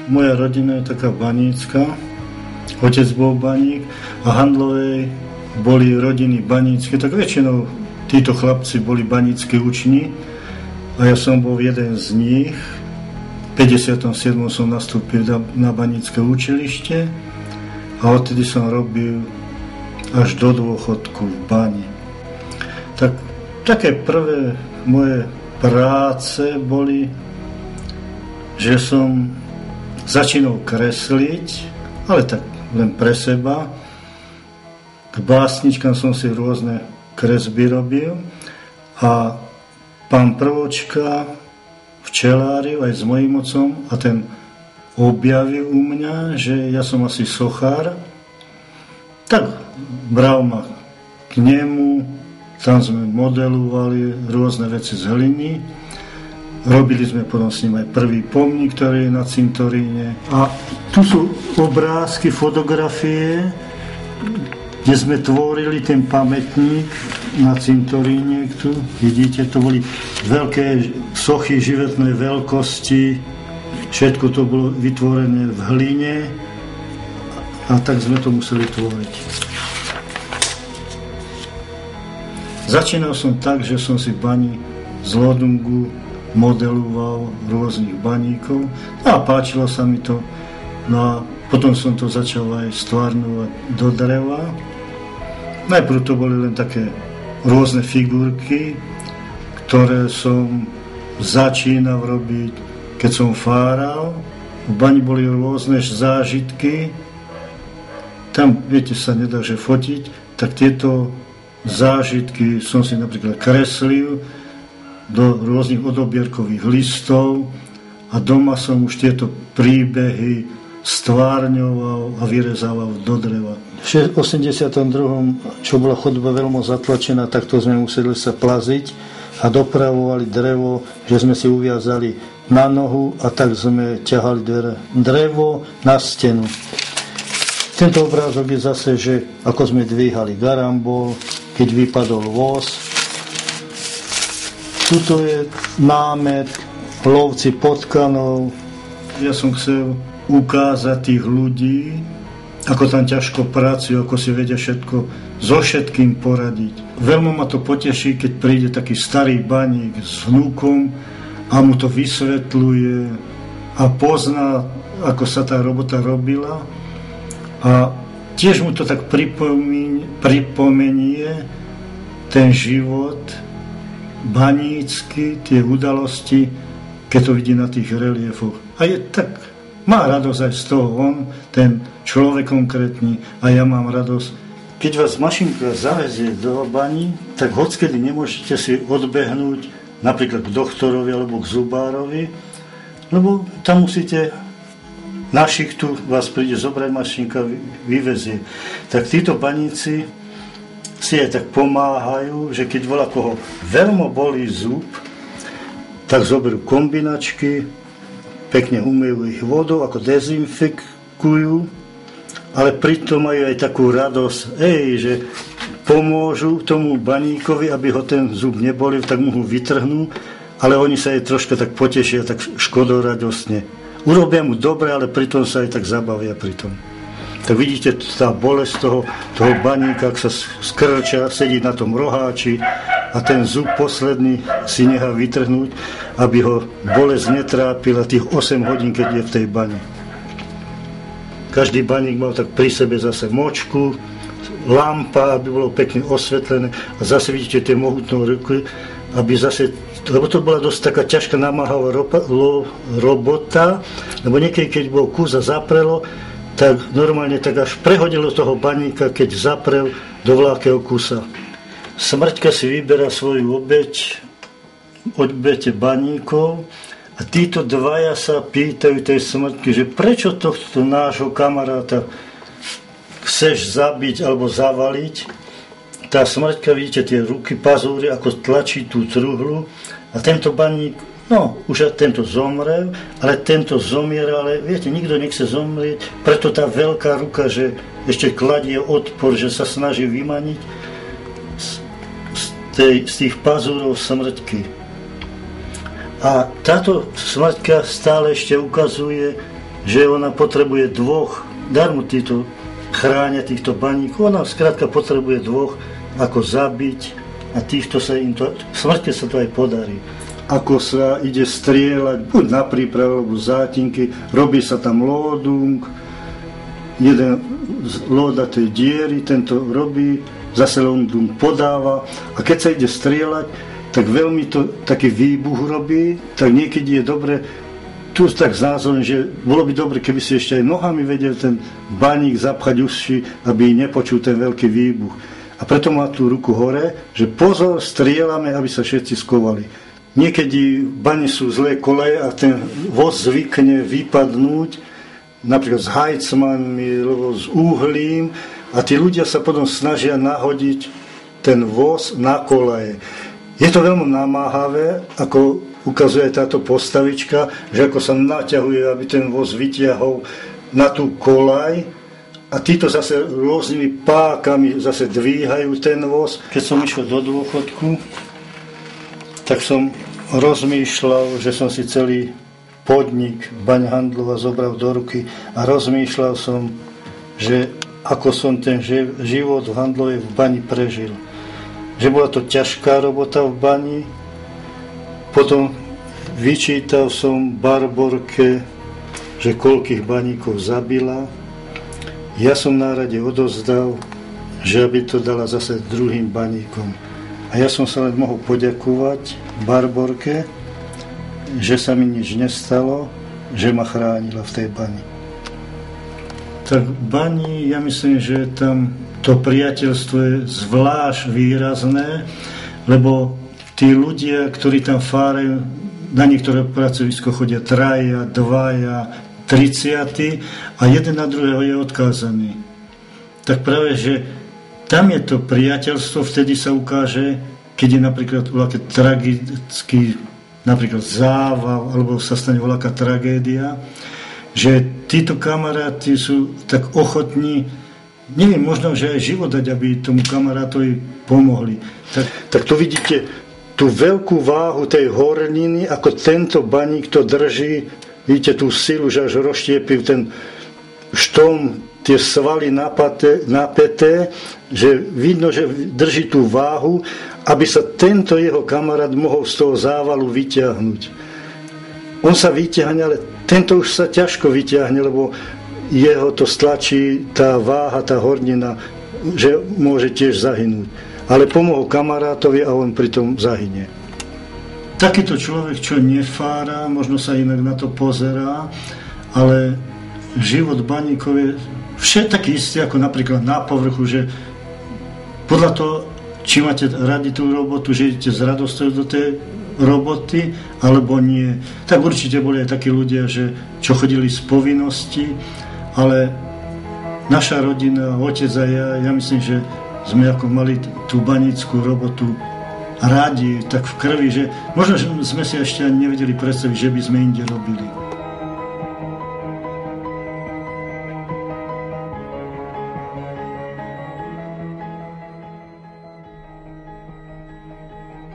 moja rodina je taká banícka. Otec bol baník a Handlovej boli rodiny banícke, tak väčšinou títo chlapci boli banícki učni a ja som bol jeden z nich. V 57. som nastúpil na banícke učilište a odtedy som robil až do dôchodku v bani. Tak, také prvé moje práce boli, že som začínal kresliť, ale tak len pre seba. K básničkám som si rôzne kresby robil a pán Prvočka včelári aj s mojím otcom a ten objavil u mňa, že ja som asi sochár, tak bral ma k nemu, tam sme modelovali rôzne veci z hliny, robili sme potom s ním aj prvý pomník, ktorý je na cintoríne a tu sú obrázky, fotografie, kde sme tvorili ten pamätník na cintoríne, tu vidíte, to boli veľké sochy životnej veľkosti, všetko to bolo vytvorené v hline a tak sme to museli tvoriť. Začínal som tak, že som si v bani z Lodungu modeloval rôznych baníkov a páčilo sa mi to. No a potom som to začal aj stvárňovať do dreva. Najprv to boli len také rôzne figurky, ktoré som začínal robiť, keď som fáral. V bani boli rôzne zážitky. Tam, viete, sa nedá, že fotiť, tak tieto zážitky som si napríklad kreslil do rôznych odobierkových listov a doma som už tieto príbehy stvárňoval a vyrezával do dreva. V 82., čo bola chodba veľmi zatlačená, tak to sme museli sa plaziť a dopravovali drevo, že sme si uviazali na nohu a tak sme ťahali drevo na stenu. Tento obrázok je zase, že ako sme dvíhali garambol, keď vypadol voz. Tuto je námet lovci potkanov. Ja som chcel ukázať tých ľudí, ako tam ťažko pracujú, ako si vedia všetko so všetkým poradiť. Veľmi ma to poteší, keď príde taký starý baník s vnúkom a mu to vysvetľuje a pozná, ako sa tá robota robila a tiež mu to tak pripomenie ten život banícky, tie udalosti, keď to vidí na tých reliefoch. A je tak, má radosť aj z toho on, ten človek konkrétny, a ja mám radosť. Keď vás mašinka zavezie do baní, tak hockedy nemôžete si odbehnúť napríklad k doktorovi alebo k zubárovi, lebo tam musíte na šichtu, vás príde zobrať mašinka, vyvezie. Tak títo baníci si aj tak pomáhajú, že keď volá koho veľmi bolí zub, tak zoberú kombinačky, pekne umývajú ich vodou, ako dezinfikujú, ale pritom majú aj takú radosť, že pomôžu tomu baníkovi, aby ho ten zub nebolil, tak mu ho vytrhnú, ale oni sa aj troška tak potešia, tak škodoradostne. Urobia mu dobre, ale pritom sa aj tak zabavia pritom. Tak vidíte, tá bolesť toho baníka, ak sa skrča, sedí na tom roháči a ten zub posledný si nechá vytrhnúť, aby ho bolesť netrápila tých 8 hodín, keď je v tej bani. Každý baník mal tak pri sebe zase močku, lampa, aby bolo pekne osvetlené a zase vidíte tie mohutné ruky, aby zase, lebo to bola dosť taká ťažká namáhavá robota, lebo niekedy, keď bol kus a zaprelo, tak normálne tak až prehodilo toho baníka, keď zaprel do veľkého kusa. Smrťka si vyberá svoju obete baníkov a títo dvaja sa pýtajú tej smrťky, že prečo tohto nášho kamaráta chceš zabiť alebo zavaliť. Tá smrťka, vidíte tie ruky, pazúry, ako tlačí tú truhlu a tento baník, už aj tento zomrel, ale tento zomiera, ale viete, nikto nechce zomrieť, preto tá veľká ruka, že ešte kladie odpor, že sa snaží vymaniť z tých pazúrov smrťky. A táto smrťka stále ešte ukazuje, že ona potrebuje dvoch, darmo títo chránia týchto baníkov, ona skrátka potrebuje dvoch, ako zabiť a týchto sa im to, smrte sa to aj podarí. Ako sa ide strieľať, buď na príprave, alebo zátinky, robí sa tam lódung, jeden lóda tej diery, tento robí, zase lódung podáva a keď sa ide strieľať, tak veľmi to taký výbuch robí, tak niekedy je dobre, tu tak znázorím, že bolo by dobre, keby si ešte aj nohami vedel ten baník zapchať uši, aby nepočul ten veľký výbuch. A preto má tú ruku hore, že pozor, strieľame, aby sa všetci skovali. Niekedy v bani sú zlé koleje a ten voz zvykne vypadnúť, napríklad s hajcmanmi, alebo s uhlím a tí ľudia sa potom snažia nahodiť ten voz na koleje. Je to veľmi namáhavé, ako ukazuje táto postavička, že ako sa naťahuje, aby ten voz vytiahol na tú koľaj a títo zase rôznymi pákami zase dvíhajú ten voz. Keď som išiel do dôchodku, tak som rozmýšľal, že som si celý podnik Baň Handlova zobral do ruky a rozmýšľal som, že ako som ten život v Handlovej v bani prežil. Že bola to ťažká robota v bani, potom vyčítal som Barborke, že koľkých baníkov zabila. Ja som nárade odozdal, že aby to dala zase druhým baníkom. A ja som sa len mohol poďakovať Barborke, že sa mi nič nestalo, že ma chránila v tej bani. Tak v bani, ja myslím, že tam to priateľstvo je zvlášť výrazné, lebo tí ľudia, ktorí tam fárajú, na niektoré pracovisko chodia 3, 2, 30 a jeden na druhého je odkázaný. Tak práve, že tam je to priateľstvo, vtedy sa ukáže, keď je napríklad voľaká tragický napríklad zával, alebo sa stane voľaká tragédia, že títo kamaráti sú tak ochotní, neviem, možno, že aj život dať, aby tomu kamarátovi pomohli. Tak tu vidíte tú veľkú váhu tej horniny, ako tento baník to drží, vidíte tú silu, že až rozštiepil ten štóm, tie svaly napäté, že vidno, že drží tú váhu, aby sa tento jeho kamarát mohol z toho závalu vyťahnuť. On sa vyťahne, ale tento už sa ťažko vyťahne, lebo jeho to stlačí tá váha, tá hornina, že môže tiež zahynúť. Ale pomohol kamarátovi a on pritom zahynie. Takýto človek, čo nefára, možno sa inak na to pozerá, ale život baníkov je taký istý ako napríklad na povrchu, že podľa toho, či máte radi tú robotu, že idete s radosťou do tej roboty, alebo nie. Tak určite boli aj takí ľudia, že čo chodili z povinnosti, ale naša rodina, otec a ja myslím, že sme ako mali tú baníckú robotu radi, tak v krvi, že možno že sme si ešte ani nevedeli predstaviť, že by sme inde robili.